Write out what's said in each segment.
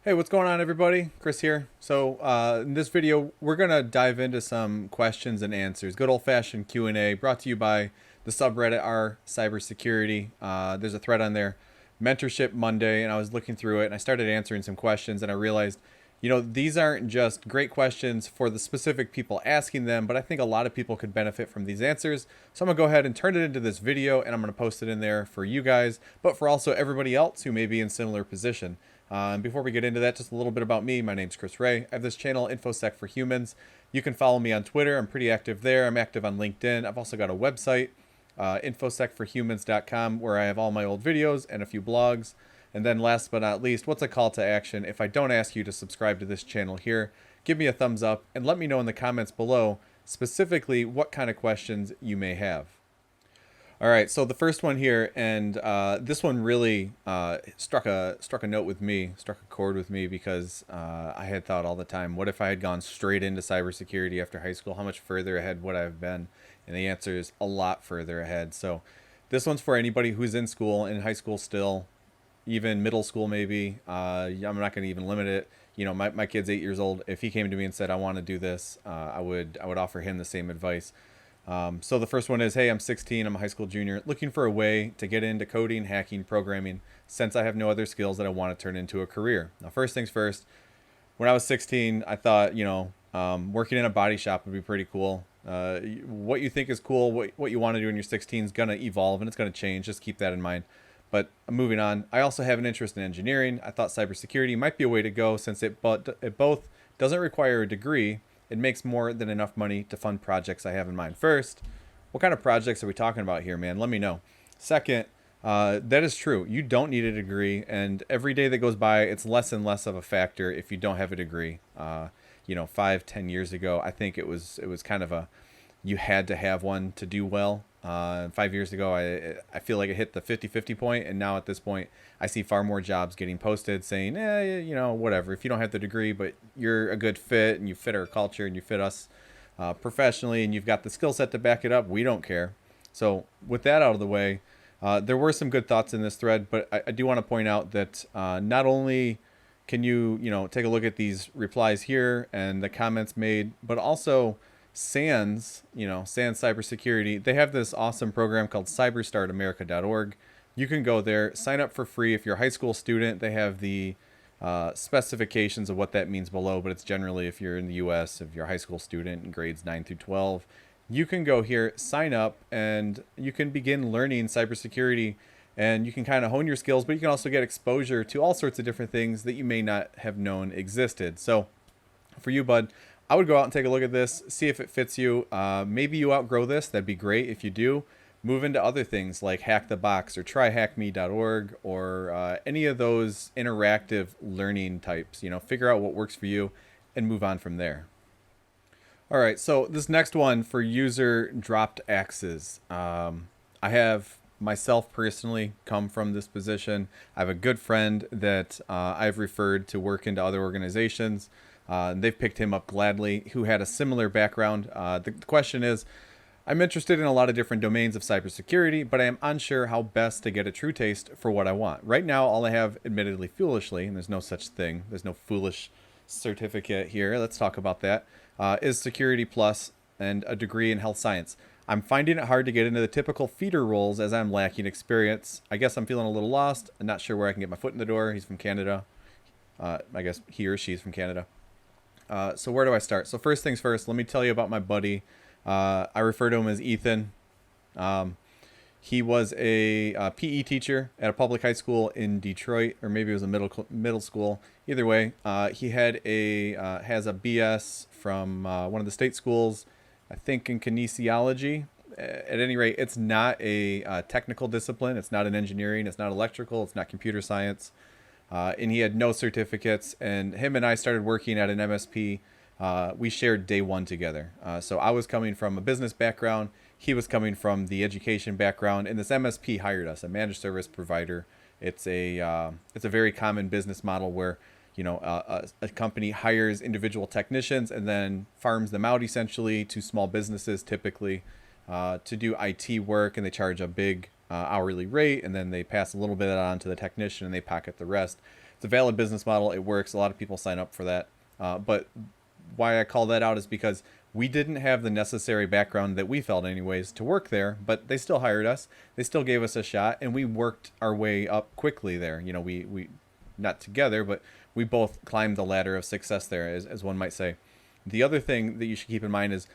Hey, what's going on, everybody? Chris here. In this video, we're gonna dive into some questions and answers. Good old-fashioned Q&A, brought to you by the subreddit r Cybersecurity. There's a thread on there, Mentorship Monday, and I was looking through it and I started answering some questions, and I realized, these aren't just great questions for the specific people asking them, but I think a lot of people could benefit from these answers. So I'm gonna go ahead and turn it into this video, and I'm gonna post it in there for you guys, but for also everybody else who may be in similar position. And before we get into that, just a little bit about me. My name's Chris Ray. I have this channel, InfoSec for Humans. You can follow me on Twitter. I'm pretty active there. I'm active on LinkedIn. I've also got a website, infosecforhumans.com, where I have all my old videos and a few blogs. And then last but not least, what's a call to action? If I don't ask you to subscribe to this channel here, give me a thumbs up and let me know in the comments below specifically what kind of questions you may have. All right, so the first one here, and this one really struck a note with me, struck a chord with me, because I had thought all the time, what if I had gone straight into cybersecurity after high school? How much further ahead would I have been? And the answer is a lot further ahead. So this one's for anybody who's in school, in high school still, even middle school maybe. I'm not going to even limit it. My kid's 8 years old. If he came to me and said, I want to do this, I would offer him the same advice. So the first one is, hey, I'm 16, I'm a high school junior, looking for a way to get into coding, hacking, programming, since I have no other skills that I want to turn into a career. Now, first things first, when I was 16, I thought, working in a body shop would be pretty cool. What you think is cool, what you want to do when you're 16 is going to evolve and it's going to change. Just keep that in mind. But moving on, I also have an interest in engineering. I thought cybersecurity might be a way to go, since it both doesn't require a degree. It makes more than enough money to fund projects I have in mind. First, what kind of projects are we talking about here, man? Let me know. Second, that is true. You don't need a degree, and every day that goes by, it's less and less of a factor if you don't have a degree. 5-10 years ago, I think it was kind of you had to have one to do well. 5 years ago, I feel like it hit the 50-50 point, and now at this point, I see far more jobs getting posted saying, whatever. If you don't have the degree, but you're a good fit, and you fit our culture, and you fit us professionally, and you've got the skill set to back it up, we don't care. So with that out of the way, there were some good thoughts in this thread, but I do want to point out that not only can you, take a look at these replies here and the comments made, but also SANS, SANS Cybersecurity, they have this awesome program called cyberstartamerica.org. You can go there, sign up for free if you're a high school student. They have the specifications of what that means below, but it's generally if you're in the US, if you're a high school student in grades 9 through 12, you can go here, sign up, and you can begin learning cybersecurity, and you can kind of hone your skills, but you can also get exposure to all sorts of different things that you may not have known existed. So for you, bud, I would go out and take a look at this, see if it fits you. Maybe you outgrow this. That'd be great. If you do, move into other things like Hack the Box or tryhackme.org or any of those interactive learning types. Figure out what works for you and move on from there. All right, so this next one for user dropped axes. I have myself personally come from this position. I have a good friend that I've referred to work into other organizations. They've picked him up gladly, who had a similar background. The question is, I'm interested in a lot of different domains of cybersecurity, but I am unsure how best to get a true taste for what I want. Right now, all I have, admittedly foolishly, and there's no such thing, there's no foolish certificate here, let's talk about that, is Security Plus and a degree in health science. I'm finding it hard to get into the typical feeder roles as I'm lacking experience. I guess I'm feeling a little lost. I'm not sure where I can get my foot in the door. He's from Canada. I guess he or she's from Canada. So where do I start? So first things first, let me tell you about my buddy. I refer to him as Ethan. He was a PE teacher at a public high school in Detroit, or maybe it was a middle school. Either way, he has a BS from one of the state schools, I think in kinesiology. At any rate, it's not a technical discipline. It's not an engineering. It's not electrical. It's not computer science. And he had no certificates, and him and I started working at an MSP. We shared day one together. So I was coming from a business background. He was coming from the education background, and this MSP hired us, a managed service provider. It's a very common business model where, a company hires individual technicians and then farms them out essentially to small businesses, typically, to do IT work, and they charge a big hourly rate, and then they pass a little bit on to the technician and they pocket the rest. It's a valid business model. It works. A lot of people sign up for that. But why I call that out is because we didn't have the necessary background that we felt anyways to work there, but they still hired us. They still gave us a shot, and we worked our way up quickly there. You know, we not together, but we both climbed the ladder of success there, as one might say. The other thing that you should keep in mind is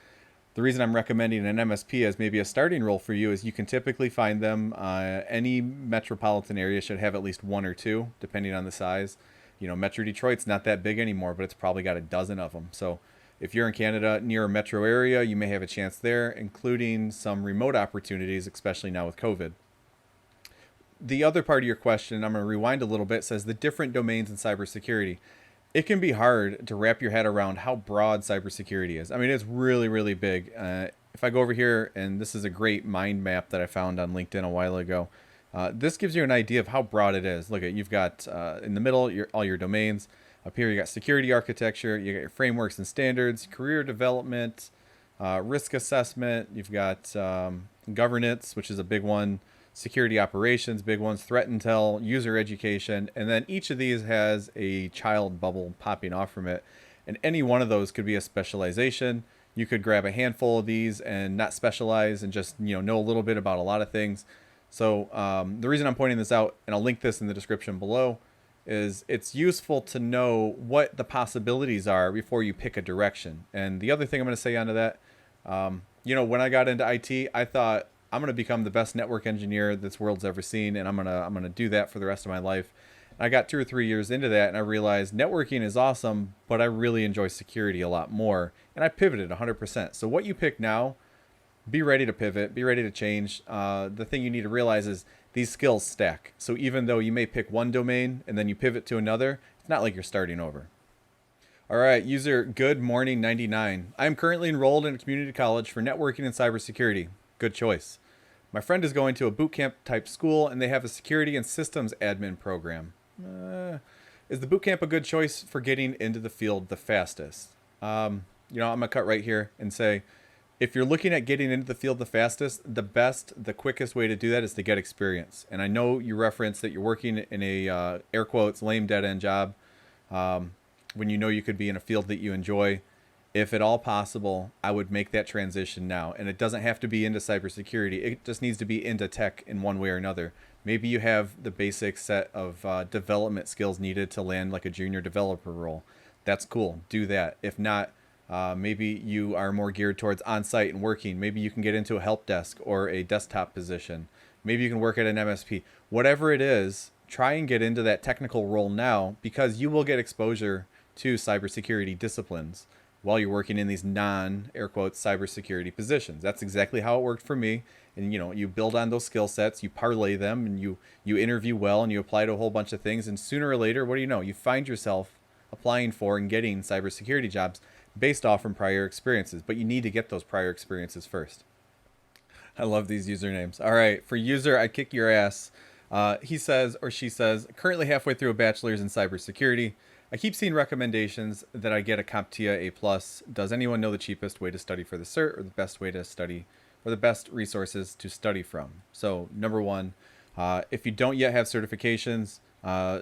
the reason I'm recommending an MSP as maybe a starting role for you is you can typically find them. Any metropolitan area should have at least one or two, depending on the size. You know, Metro Detroit's not that big anymore, but it's probably got a dozen of them. So if you're in Canada near a metro area, you may have a chance there, including some remote opportunities, especially now with COVID. The other part of your question, I'm going to rewind a little bit, says the different domains in cybersecurity. It can be hard to wrap your head around how broad cybersecurity is. I mean, it's really, really big. If I go over here, and this is a great mind map that I found on LinkedIn a while ago, this gives you an idea of how broad it is. Look at, you've got in the middle all your domains. Up here you got security architecture, you got your frameworks and standards, career development, risk assessment. You've got governance, which is a big one. Security operations, big ones, threat intel, user education, and then each of these has a child bubble popping off from it. And any one of those could be a specialization. You could grab a handful of these and not specialize and just know a little bit about a lot of things. So the reason I'm pointing this out, and I'll link this in the description below, is it's useful to know what the possibilities are before you pick a direction. And the other thing I'm going to say onto that, when I got into IT, I thought, I'm going to become the best network engineer this world's ever seen, and I'm going to do that for the rest of my life. And I got 2 or 3 years into that, and I realized networking is awesome, but I really enjoy security a lot more, and I pivoted 100%. So what you pick now, be ready to pivot, be ready to change. The thing you need to realize is these skills stack. So even though you may pick one domain and then you pivot to another, it's not like you're starting over. All right, user Good Morning 99. I am currently enrolled in a community college for networking and cybersecurity. Good choice. My friend is going to a boot camp type school, and they have a security and systems admin program. Is the boot camp a good choice for getting into the field the fastest? I'm going to cut right here and say, if you're looking at getting into the field the fastest, the quickest way to do that is to get experience. And I know you referenced that you're working in a, air quotes, lame dead end job when you know you could be in a field that you enjoy. If at all possible, I would make that transition now. And it doesn't have to be into cybersecurity. It just needs to be into tech in one way or another. Maybe you have the basic set of development skills needed to land like a junior developer role. That's cool. Do that. If not, maybe you are more geared towards on-site and working. Maybe you can get into a help desk or a desktop position. Maybe you can work at an MSP. Whatever it is, try and get into that technical role now, because you will get exposure to cybersecurity disciplines while you're working in these air quotes, cybersecurity positions. That's exactly how it worked for me. And you build on those skill sets, you parlay them, and you interview well, and you apply to a whole bunch of things. And sooner or later, what do you know? You find yourself applying for and getting cybersecurity jobs based off from prior experiences. But you need to get those prior experiences first. I love these usernames. All right, for user, I kick your ass. He says, or she says, currently halfway through a bachelor's in cybersecurity. I keep seeing recommendations that I get a CompTIA A+. Does anyone know the cheapest way to study for the cert, or the best way to study, or the best resources to study from? So number one, if you don't yet have certifications,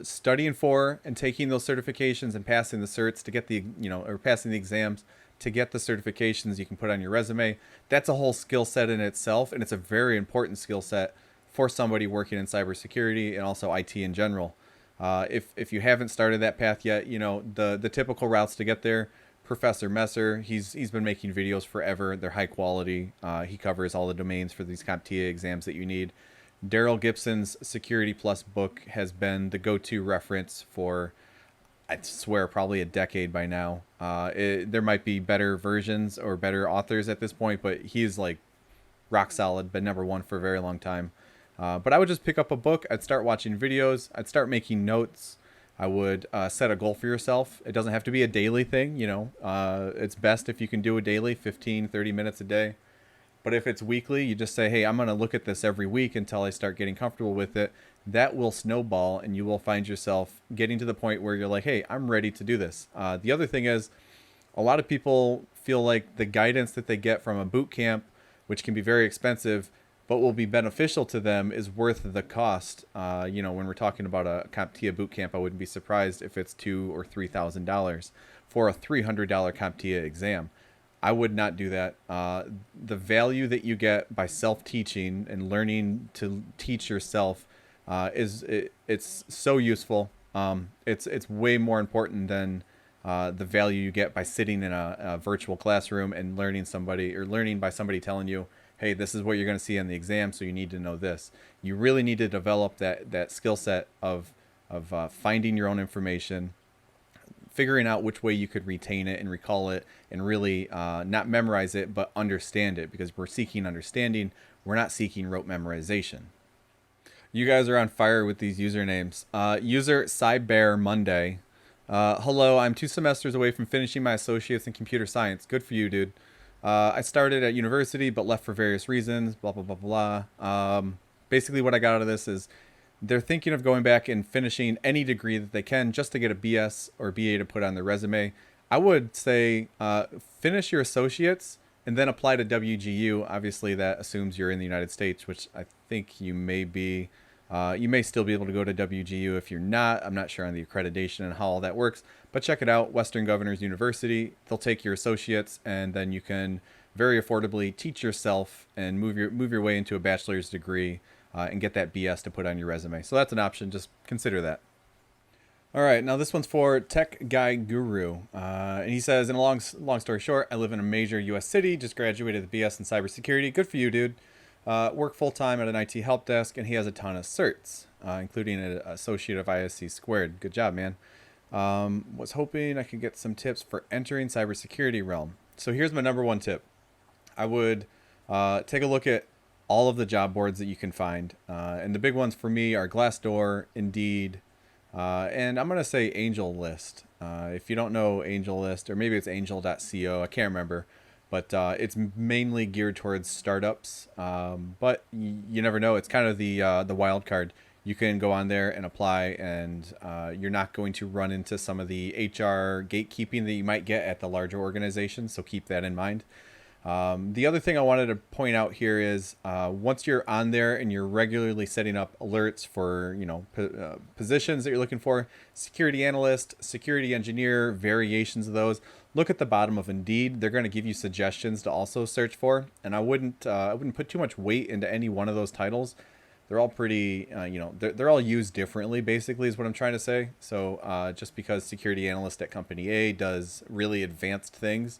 studying for and taking those certifications and passing the certs to get the, or passing the exams to get the certifications you can put on your resume, that's a whole skill set in itself, and it's a very important skill set for somebody working in cybersecurity and also IT in general. If you haven't started that path yet, the typical routes to get there. Professor Messer, he's been making videos forever. They're high quality. He covers all the domains for these CompTIA exams that you need. Daryl Gibson's Security Plus book has been the go-to reference for, I swear, probably a decade by now. There might be better versions or better authors at this point, but he's like rock solid, been number one for a very long time. But I would just pick up a book. I'd start watching videos. I'd start making notes. I would set a goal for yourself. It doesn't have to be a daily thing. It's best if you can do a daily 15, 30 minutes a day. But if it's weekly, you just say, hey, I'm going to look at this every week until I start getting comfortable with it. That will snowball, and you will find yourself getting to the point where you're like, hey, I'm ready to do this. The other thing is, a lot of people feel like the guidance that they get from a boot camp, which can be very expensive, but will be beneficial to them is worth the cost. When we're talking about a CompTIA boot camp, I wouldn't be surprised if it's $2,000 or $3,000 for a $300 CompTIA exam. I would not do that. The value that you get by self-teaching and learning to teach yourself it's so useful. It's way more important than the value you get by sitting in a virtual classroom and learning by somebody telling you, hey, this is what you're going to see on the exam, so you need to know this. You really need to develop that skill set of finding your own information, figuring out which way you could retain it and recall it, and really not memorize it, but understand it, because we're seeking understanding. We're not seeking rote memorization. You guys are on fire with these usernames. User Cyber Monday. Hello, I'm 2 semesters away from finishing my associates in computer science. Good for you, dude. I started at university, but left for various reasons, blah, blah, blah, blah. Basically what I got out of this is they're thinking of going back and finishing any degree that they can just to get a BS or BA to put on their resume. I would say finish your associates and then apply to WGU. Obviously, that assumes you're in the United States, which I think you may be. You may still be able to go to WGU. If you're not, I'm not sure on the accreditation and how all that works, but check it out. Western Governors University. They'll take your associates, and then you can very affordably teach yourself and move your way into a bachelor's degree and get that BS to put on your resume. So that's an option. Just consider that. All right, now this one's for Tech Guy Guru, and he says, in a long story short, I live in a major U.S. city, just graduated the BS in cybersecurity. Good for you, dude. Work full-time at an IT help desk, and he has a ton of certs, including an associate of ISC squared. Good job, man. Was hoping I could get some tips for entering cybersecurity realm. So here's my number one tip. I would take a look at all of the job boards that you can find, and the big ones for me are Glassdoor, Indeed, and I'm going to say Angel List. If you don't know AngelList, or maybe it's angel.co, I can't remember, but it's mainly geared towards startups. But you never know. It's kind of the wild card. You can go on there and apply, and you're not going to run into some of the HR gatekeeping that you might get at the larger organizations, so keep that in mind. The other thing I wanted to point out here is once you're on there and you're regularly setting up alerts for positions that you're looking for, security analyst, security engineer, variations of those, look at the bottom of Indeed. They're going to give you suggestions to also search for, and I wouldn't put too much weight into any one of those titles. They're all pretty they're all used differently, basically, is what I'm trying to say. So just because security analyst at company A does really advanced things,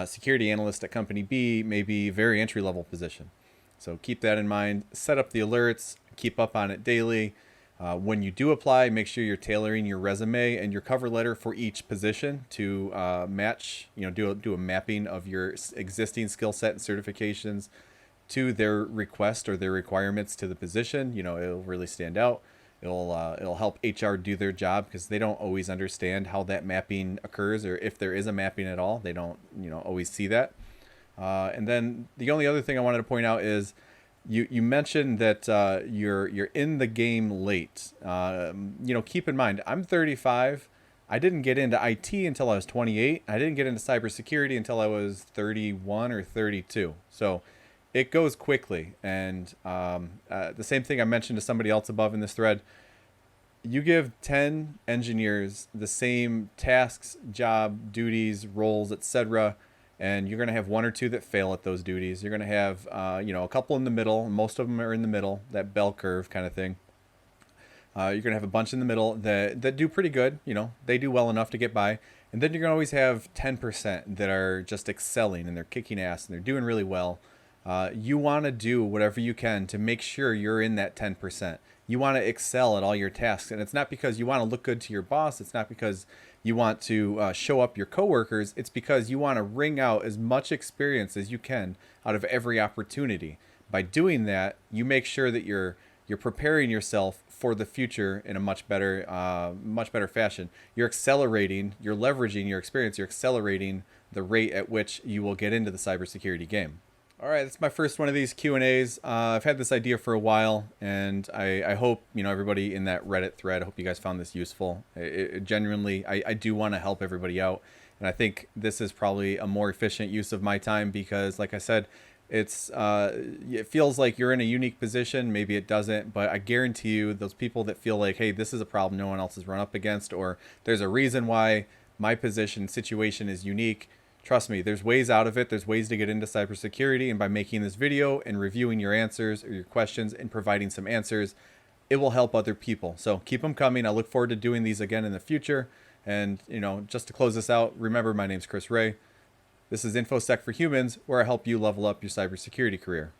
security analyst at company B may be very entry-level position. So keep that in mind. Set up the alerts, keep up on it daily. When you do apply, make sure you're tailoring your resume and your cover letter for each position to match, do a mapping of your existing skill set and certifications to their request or their requirements to the position. It'll really stand out. It'll help HR do their job, because they don't always understand how that mapping occurs, or if there is a mapping at all. They don't always see that. And then the only other thing I wanted to point out is you mentioned that you're in the game late. Keep in mind, I'm 35. I didn't get into IT until I was 28. I didn't get into cybersecurity until I was 31 or 32. So it goes quickly. And the same thing I mentioned to somebody else above in this thread. You give 10 engineers the same tasks, job, duties, roles, etc., and you're going to have 1 or 2 that fail at those duties. You're going to have a couple in the middle. Most of them are in the middle, that bell curve kind of thing. You're going to have a bunch in the middle that do pretty good. They do well enough to get by. And then you're going to always have 10% that are just excelling, and they're kicking ass, and they're doing really well. You want to do whatever you can to make sure you're in that 10%. You want to excel at all your tasks. And it's not because you want to look good to your boss. It's not because you want to show up your coworkers. It's because you want to wring out as much experience as you can out of every opportunity. By doing that, you make sure that you're preparing yourself for the future in a much better fashion. You're accelerating, you're leveraging your experience, you're accelerating the rate at which you will get into the cybersecurity game. All right, that's my first one of these Q&As. I've had this idea for a while, and I hope, everybody in that Reddit thread, I hope you guys found this useful. Genuinely, I do want to help everybody out, and I think this is probably a more efficient use of my time because, like I said, It feels like you're in a unique position. Maybe it doesn't, but I guarantee you those people that feel like, hey, this is a problem no one else has run up against, or there's a reason why my position situation is unique. Trust me, there's ways out of it. There's ways to get into cybersecurity, and by making this video and reviewing your answers or your questions and providing some answers, it will help other people. So keep them coming. I look forward to doing these again in the future. And, just to close this out, remember, my name's Chris Ray. This is InfoSec for Humans, where I help you level up your cybersecurity career.